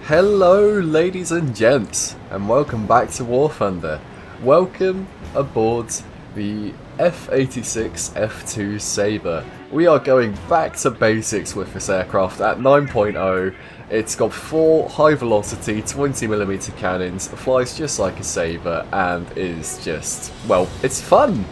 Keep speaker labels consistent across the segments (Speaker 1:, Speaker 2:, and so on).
Speaker 1: Hello ladies and gents, and welcome back to War Thunder. Welcome aboard the F-86F-2 Sabre. We are going back to basics with this aircraft at 9.0. It's got 4 high velocity 20mm cannons, flies just like a Sabre, and is just, well, it's fun!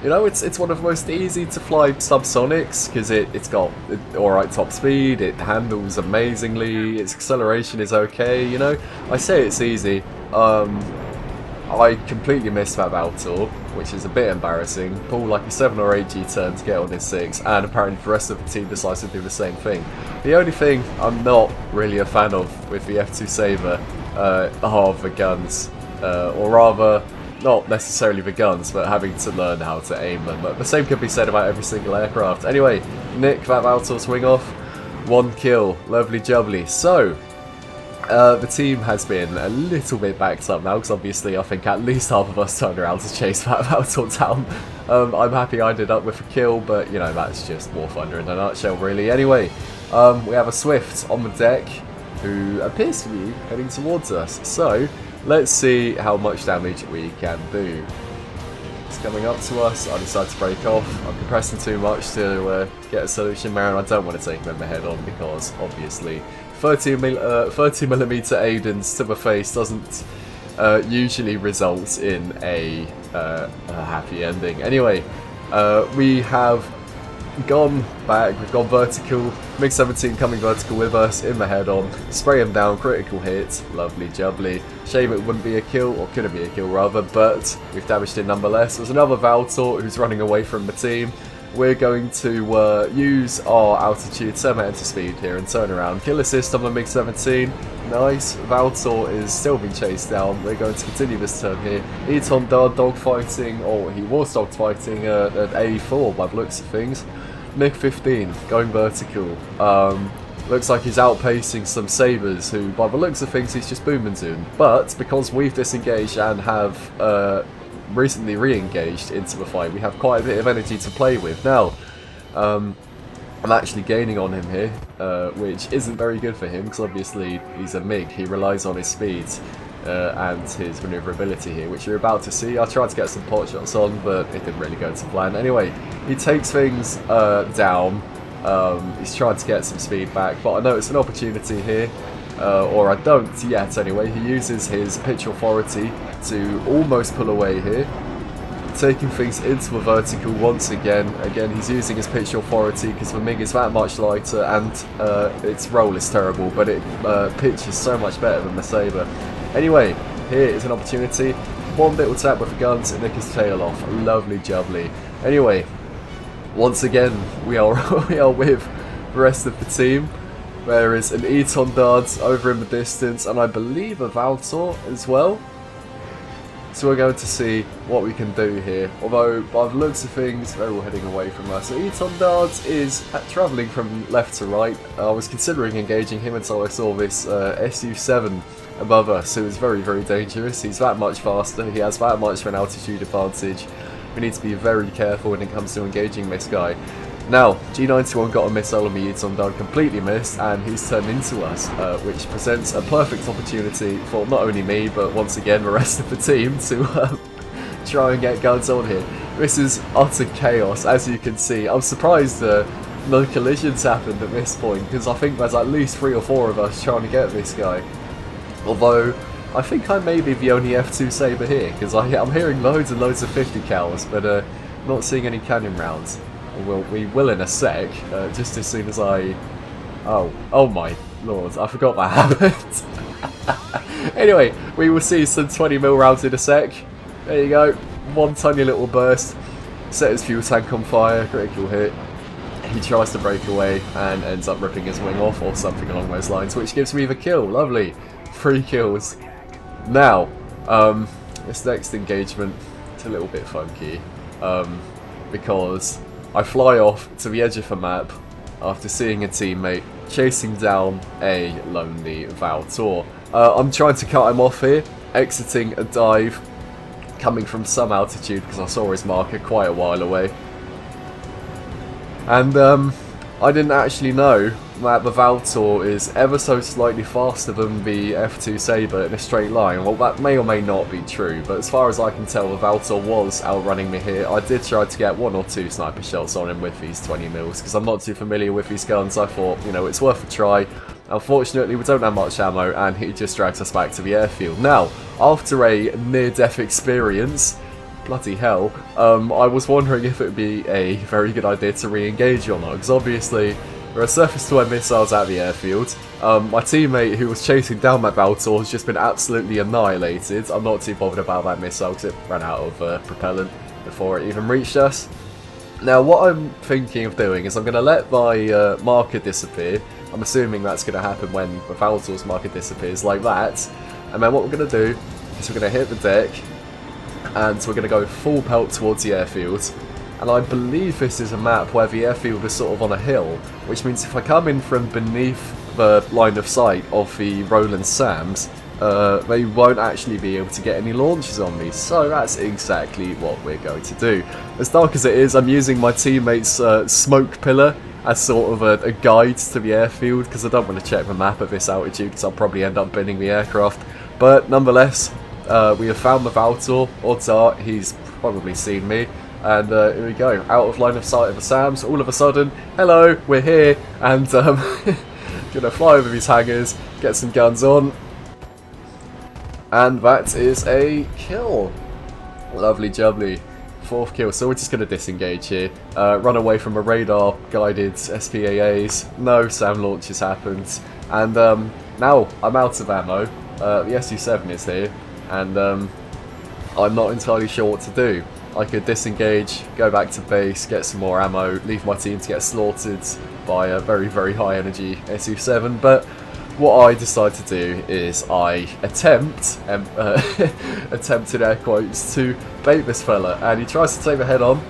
Speaker 1: You know, it's one of the most easy to fly subsonics because it's got alright top speed, it handles amazingly, its acceleration is okay, you know. I say it's easy. I completely missed that Valtor, which is a bit embarrassing. Pull like a 7 or 8 G-turn to get on his 6, and apparently the rest of the team decides to do the same thing. The only thing I'm not really a fan of with the F-2 Sabre are the guns, or rather, not necessarily the guns, but having to learn how to aim them. But the same could be said about every single aircraft. Anyway, nick that Valtor's wing off. 1 kill. Lovely jubbly. So, the team has been a little bit backed up now, because obviously I think at least half of us turned around to chase that Valtor down. I'm happy I ended up with a kill, but, you know, that's just War Thunder in a nutshell, really. Anyway, we have a Swift on the deck, who appears to be heading towards us. So, let's see how much damage we can do. It's coming up to us. I decide to break off. I'm compressing too much to get a solution there, and I don't want to take them head on because obviously 30mm Aidens to the face doesn't usually result in a happy ending. Anyway, we have gone back, we've gone vertical, MiG-17 coming vertical with us, in the head-on, spray him down, critical hit, lovely jubbly. Shame it wouldn't be a kill, or couldn't be a kill rather, but we've damaged it nonetheless. There's another Valtor who's running away from the team. We're going to use our altitude, enter speed here and turn around. Kill assist on the MiG-17, nice. Valtor is still being chased down. We're going to continue this turn here. Eton Dard dogfighting, or he was dogfighting at A4 by the looks of things. MiG-15 going vertical. Looks like he's outpacing some Sabres who, by the looks of things, he's just booming soon. But because we've disengaged and have recently re-engaged into the fight, we have quite a bit of energy to play with. Now, I'm actually gaining on him here, which isn't very good for him because obviously he's a MiG. He relies on his speed and his maneuverability here, which you're about to see. I tried to get some pot shots on, but it didn't really go to plan. Anyway, he takes things down. He's trying to get some speed back, but I know it's an opportunity here. Or I don't yet anyway. He uses his pitch authority to almost pull away here, taking things into a vertical once again. Again, he's using his pitch authority because the MiG is that much lighter and its roll is terrible, but it pitch is so much better than the Sabre. Anyway, here is an opportunity. One little tap with the guns and nick his tail off. Lovely jubbly. Anyway, once again, we are with the rest of the team. There is an Eton Dard over in the distance, and I believe a Valtor as well. So we're going to see what we can do here. Although, by the looks of things, they're all heading away from us. So Eton Dard is travelling from left to right. I was considering engaging him until I saw this Su-7 above us, who is very, very dangerous. He's that much faster. He has that much of an altitude advantage. We need to be very careful when it comes to engaging this guy. Now, G91 got a missile on the Eton Dard, completely missed, and he's turned into us, which presents a perfect opportunity for not only me, but once again the rest of the team to try and get guns on here. This is utter chaos, as you can see. I'm surprised no collisions happened at this point, because I think there's at least 3 or 4 of us trying to get this guy. Although, I think I may be the only F-2 Sabre here, because I'm hearing loads and loads of 50 cals, but not seeing any cannon rounds. Well, we will in a sec, just as soon as I... Oh my lord, I forgot that happened. Anyway, we will see some 20mm rounds in a sec. There you go, one tiny little burst, set his fuel tank on fire, critical hit. He tries to break away and ends up ripping his wing off or something along those lines, which gives me the kill. Lovely, 3 kills. Now, this next engagement, it's a little bit funky, because I fly off to the edge of the map after seeing a teammate chasing down a lonely Valtor. I'm trying to cut him off here, exiting a dive, coming from some altitude because I saw his marker quite a while away. And I didn't actually know that the Valtor is ever so slightly faster than the F-2 Sabre in a straight line. Well, that may or may not be true, but as far as I can tell, the Valtor was outrunning me here. I did try to get 1 or 2 sniper shots on him with these 20 mils, because I'm not too familiar with these guns. I thought, you know, it's worth a try. Unfortunately, we don't have much ammo, and he just drags us back to the airfield. Now, after a near-death experience, bloody hell, I was wondering if it would be a very good idea to re-engage or not, because obviously there are surface-to-air missiles at the airfield. My teammate who was chasing down that Valtor has just been absolutely annihilated. I'm not too bothered about that missile because it ran out of propellant before it even reached us. Now, what I'm thinking of doing is I'm going to let my marker disappear. I'm assuming that's going to happen when the Valtor's marker disappears like that. And then what we're going to do is we're going to hit the deck, and we're going to go full pelt towards the airfield. And I believe this is a map where the airfield is sort of on a hill, which means if I come in from beneath the line of sight of the Roland Sams, they won't actually be able to get any launches on me. So that's exactly what we're going to do. As dark as it is, I'm using my teammate's smoke pillar as sort of a guide to the airfield, because I don't want to check the map at this altitude, because I'll probably end up binning the aircraft. But nonetheless, we have found the Valtor. Odds are he's probably seen me. And here we go, out of line of sight of the Sams. All of a sudden, hello, we're here, and gonna fly over these hangars, get some guns on, and that is a kill. Lovely jubbly. 4th kill. So we're just gonna disengage here, run away from a radar guided SPAAs. No SAM launches happened, and now I'm out of ammo. The SU-7 is here, and I'm not entirely sure what to do. I could disengage, go back to base, get some more ammo, leave my team to get slaughtered by a very, very high energy SU-7, but what I decide to do is I attempted air quotes, to bait this fella, and he tries to take the head on,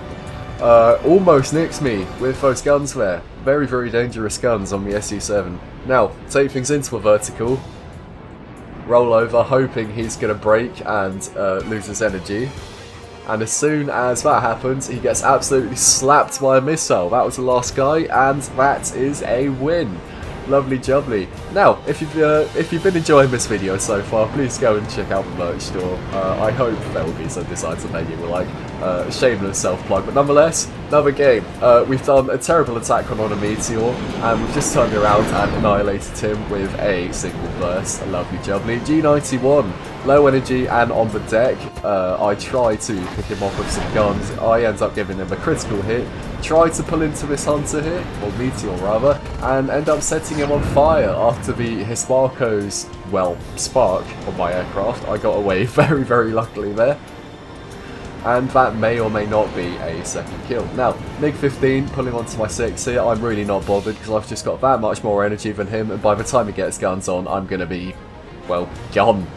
Speaker 1: almost nicks me with those guns there. Very, very dangerous guns on the SU-7. Now, take things into a vertical, roll over, hoping he's going to break and lose his energy. And as soon as that happens, he gets absolutely slapped by a missile. That was the last guy, and that is a win. Lovely jubbly. Now, if you've been enjoying this video so far, please go and check out the merch store. I hope there will be some designs on there you will like. Shameless self-plug, but nonetheless, another game. We've done a terrible attack on a Meteor, and we've just turned around and annihilated him with a single burst. A lovely jubbly. G91, low energy and on the deck. I try to pick him off with some guns. I end up giving him a critical hit. Try to pull into this Hunter here, or Meteor rather, and end up setting him on fire after the Hisparco's, well, spark on my aircraft. I got away very, very luckily there. And that may or may not be a second kill. Now, MiG-15 pulling onto my 6 here, I'm really not bothered because I've just got that much more energy than him, and by the time he gets guns on, I'm going to be, well, gone.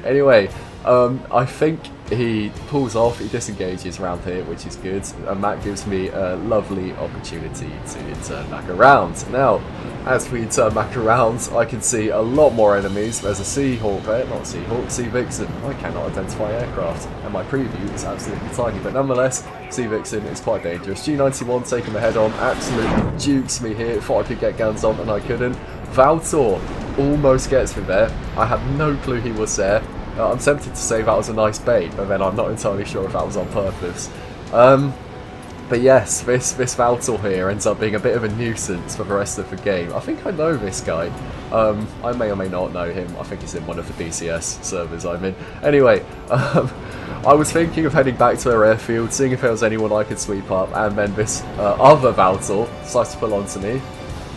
Speaker 1: Anyway, I think he pulls off, he disengages around here, which is good, and that gives me a lovely opportunity to turn back around. Now, as we turn back around, I can see a lot more enemies. There's a Seahawk there, not Seahawk, Sea-Vixen. I cannot identify aircraft, and my preview is absolutely tiny, but nonetheless, Sea-Vixen is quite dangerous. G91 taking the head on, absolutely dukes me here. Thought I could get guns on, and I couldn't. Valtor almost gets me there. I had no clue he was there. I'm tempted to say that was a nice bait, but then I'm not entirely sure if that was on purpose. But yes, this Valtor here ends up being a bit of a nuisance for the rest of the game. I think I know this guy. I may or may not know him. I think he's in one of the DCS servers I'm in. Anyway, I was thinking of heading back to their airfield, seeing if there was anyone I could sweep up, and then this other Valtor decides to pull onto me.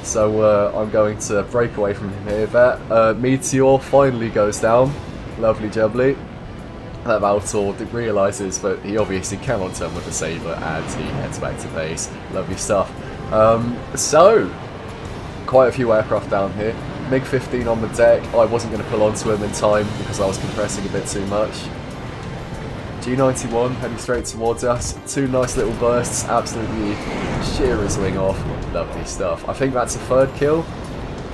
Speaker 1: So I'm going to break away from him here. That Meteor finally goes down. Lovely jubbly. That Valtor realises that he obviously cannot turn with the Sabre, and he heads back to base. Lovely stuff. So, quite a few aircraft down here. MiG-15 on the deck. I wasn't going to pull onto him in time because I was compressing a bit too much. G91 heading straight towards us. 2 nice little bursts, absolutely shear his wing off. Lovely stuff. I think that's a 3rd kill.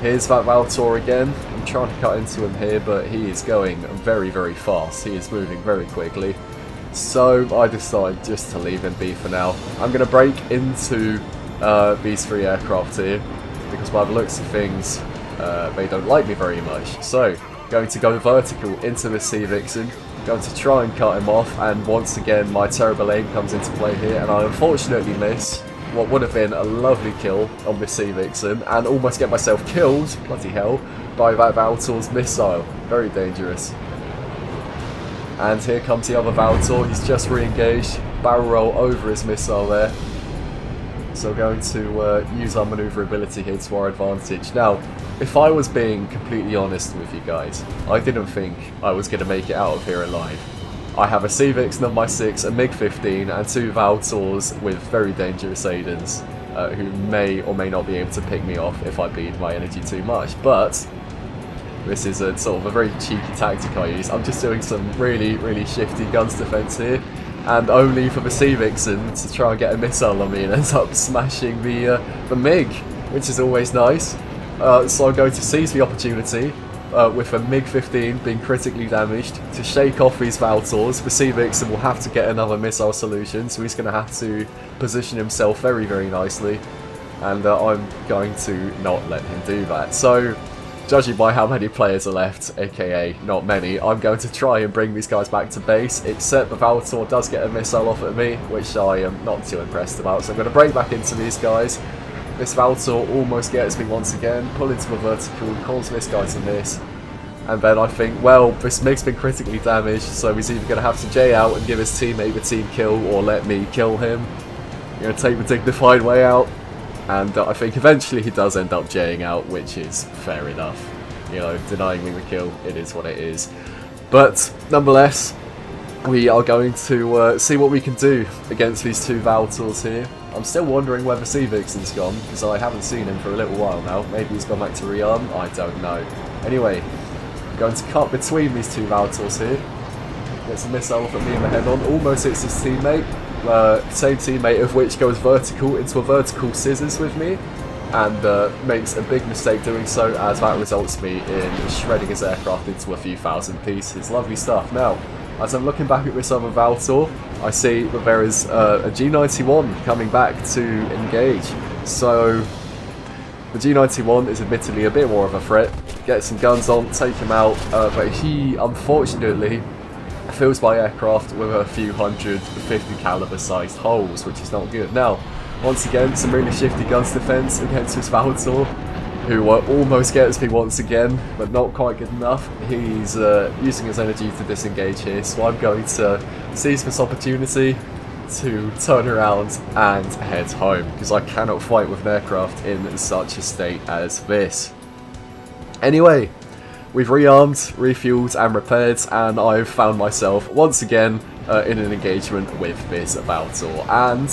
Speaker 1: Here's that Valtor again. I'm trying to cut into him here, but he is going very, very fast. He is moving very quickly. So I decide just to leave him be for now. I'm going to break into these 3 aircraft here. because by the looks of things, they don't like me very much. So, going to go vertical into the Sea Vixen, going to try and cut him off, and once again my terrible aim comes into play here, and I unfortunately miss what would have been a lovely kill on the Sea Vixen, and almost get myself killed, bloody hell, by that Valtor's missile. Very dangerous. And here comes the other Valtor, he's just re-engaged, barrel roll over his missile there. So we're going to use our manoeuvrability here to our advantage. Now, if I was being completely honest with you guys, I didn't think I was going to make it out of here alive. I have a Sea Vixen on my 6, a MiG-15, and 2 Valtors with very dangerous Aidens, who may or may not be able to pick me off if I bleed my energy too much. But this is a sort of a very cheeky tactic I use. I'm just doing some really, really shifty guns defense here, and only for the Sea Vixen to try and get a missile on me and ends up smashing the MiG, which is always nice. So I'm going to seize the opportunity, with a MiG-15 being critically damaged, to shake off these Valtors. The Sea Vixen will have to get another missile solution, so he's going to have to position himself very, very nicely, and I'm going to not let him do that. So, judging by how many players are left, aka not many, I'm going to try and bring these guys back to base, except the Valtor does get a missile off at me, which I am not too impressed about, so I'm going to break back into these guys. This Valtor almost gets me once again, pull into a vertical, cause this guy to miss, and then I think, well, this MiG's been critically damaged, so he's either going to have to J out and give his teammate the team kill, or let me kill him. I'm going to take the dignified way out, and I think eventually he does end up J'ing out, which is fair enough. You know, denying me the kill, it is what it is. But, nonetheless, we are going to see what we can do against these 2 Valtors here. I'm still wondering where the Sea Vixen's gone, because I haven't seen him for a little while now. Maybe he's gone back to rearm, I don't know. Anyway, I'm going to cut between these 2 Valtors here. Gets a missile off at me in the head-on, almost hits his teammate. Same teammate of which goes vertical into a vertical scissors with me, and makes a big mistake doing so, as that results me in shredding his aircraft into a few thousand pieces. Lovely stuff. Now, as I'm looking back at this other Valtor, I see that there is a G91 coming back to engage. So the G91 is admittedly a bit more of a threat. Get some guns on, take him out, but he unfortunately fills my aircraft with a few 150 caliber sized holes, which is not good. Now, once again, some really shifty guns defense against this Valtor, who almost gets me once again, but not quite good enough. He's using his energy to disengage here, so I'm going to seize this opportunity to turn around and head home, because I cannot fight with an aircraft in such a state as this. Anyway, we've rearmed, refueled and repaired, and I've found myself once again in an engagement with this Valtor, and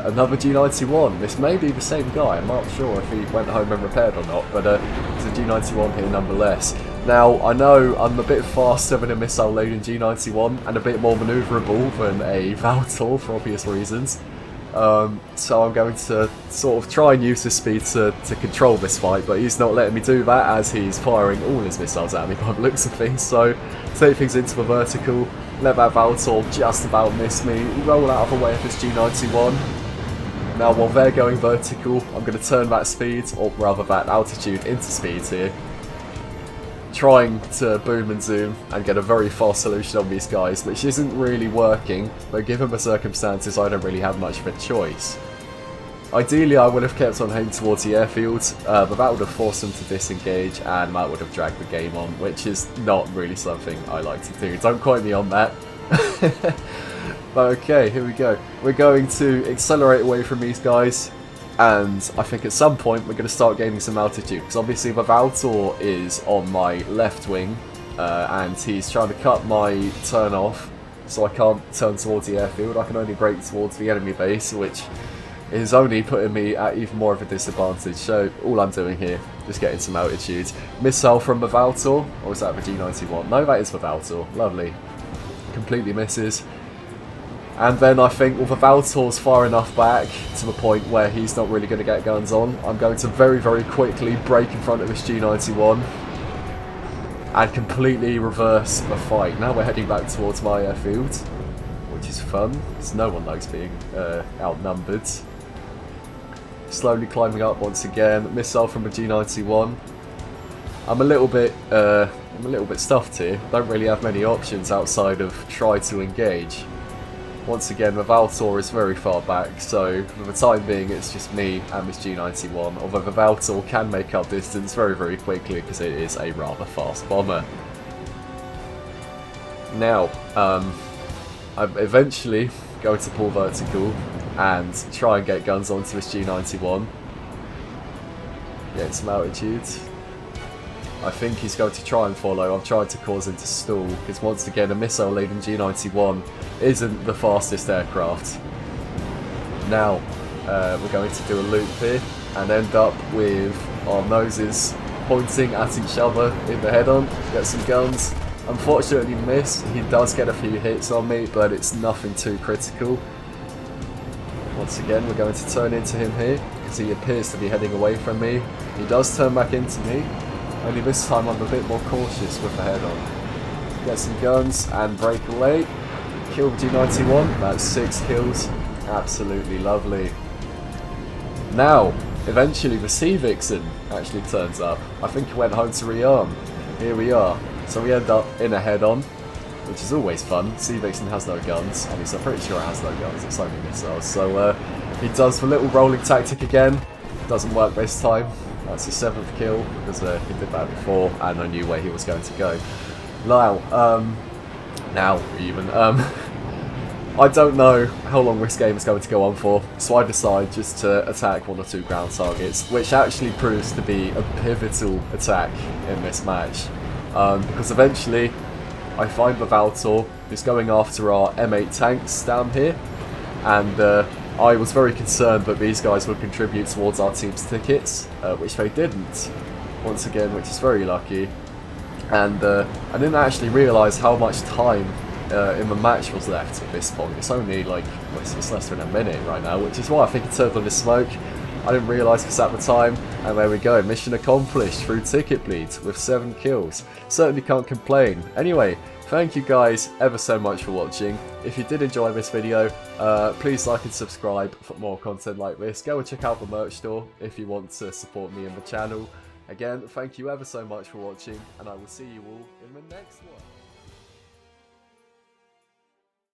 Speaker 1: another G91. This may be the same guy, I'm not sure if he went home and repaired or not, but it's a G91 here nonetheless. Now, I know I'm a bit faster than a missile-laden G91, and a bit more manoeuvrable than a Valtor for obvious reasons. So I'm going to sort of try and use his speed to control this fight, but he's not letting me do that, as he's firing all his missiles at me by the looks of things. So take things into the vertical, let that Valtor just about miss me, roll out of the way of this G91. Now while they're going vertical, I'm going to turn that speed, or rather that altitude, into speed here, trying to boom and zoom and get a very fast solution on these guys, which isn't really working, but given the circumstances I don't really have much of a choice. Ideally I would have kept on heading towards the airfield, but that would have forced them to disengage, and that would have dragged the game on, which is not really something I like to do. Don't quote me on that. But okay, here we go. We're going to accelerate away from these guys, and I think at some point we're going to start gaining some altitude, because obviously the Valtor is on my left wing, and he's trying to cut my turn off, so I can't turn towards the airfield. I can only brake towards the enemy base, which is only putting me at even more of a disadvantage. So all I'm doing here, just getting some altitude. Missile from the Valtor, or is that the G91? No, that is the Valtor. Lovely. Completely misses. And then I think with the Valtor's far enough back to the point where he's not really going to get guns on, I'm going to very, very quickly brake in front of this G91 and completely reverse the fight. Now we're heading back towards my airfield, which is fun, because no one likes being outnumbered. slowly climbing up once again. Missile from a G91. I'm a little bit stuffed here. Don't really have many options outside of try to engage. Once again, the Valtor is very far back, so for the time being it's just me and this G91, although the Valtor can make up distance very, very quickly because it is a rather fast bomber. Now, I'm eventually going to pull vertical and try and get guns onto this G91. Get some altitude. I think he's going to try and follow. I'm trying to cause him to stall, because once again a missile laden G91 isn't the fastest aircraft. Now, we're going to do a loop here and end up with our noses pointing at each other in the head-on. Get some guns. Unfortunately miss. He does get a few hits on me, but it's nothing too critical. Once again, we're going to turn into him here, because he appears to be heading away from me. He does turn back into me. Only this time I'm a bit more cautious with the head-on. Get some guns and break away. Kill G91. That's 6 kills. Absolutely lovely. Now, eventually the Sea Vixen actually turns up. I think he went home to rearm. Here we are. So we end up in a head-on, which is always fun. Sea Vixen has no guns. At least I'm pretty sure it has no guns. It's only missiles. So he does the little rolling tactic again. Doesn't work this time. That's his 7th kill, because he did that before, and I knew where he was going to go. Now, I don't know how long this game is going to go on for, so I decide just to attack 1 or 2 ground targets, which actually proves to be a pivotal attack in this match. Because eventually, I find the Valtor who's going after our M8 tanks down here, and I was very concerned that these guys would contribute towards our team's tickets, which they didn't, once again, which is very lucky. And I didn't actually realise how much time in the match was left at this point. It's only like, it's less than a minute right now, which is why I think it turned on the smoke. I didn't realise this at the time, and there we go, mission accomplished through ticket bleeds with 7 kills. Certainly can't complain. Anyway, thank you guys ever so much for watching. If you did enjoy this video, please like and subscribe for more content like this. Go and check out the merch store if you want to support me and the channel. Again, thank you ever so much for watching, and I will see you all in the next one.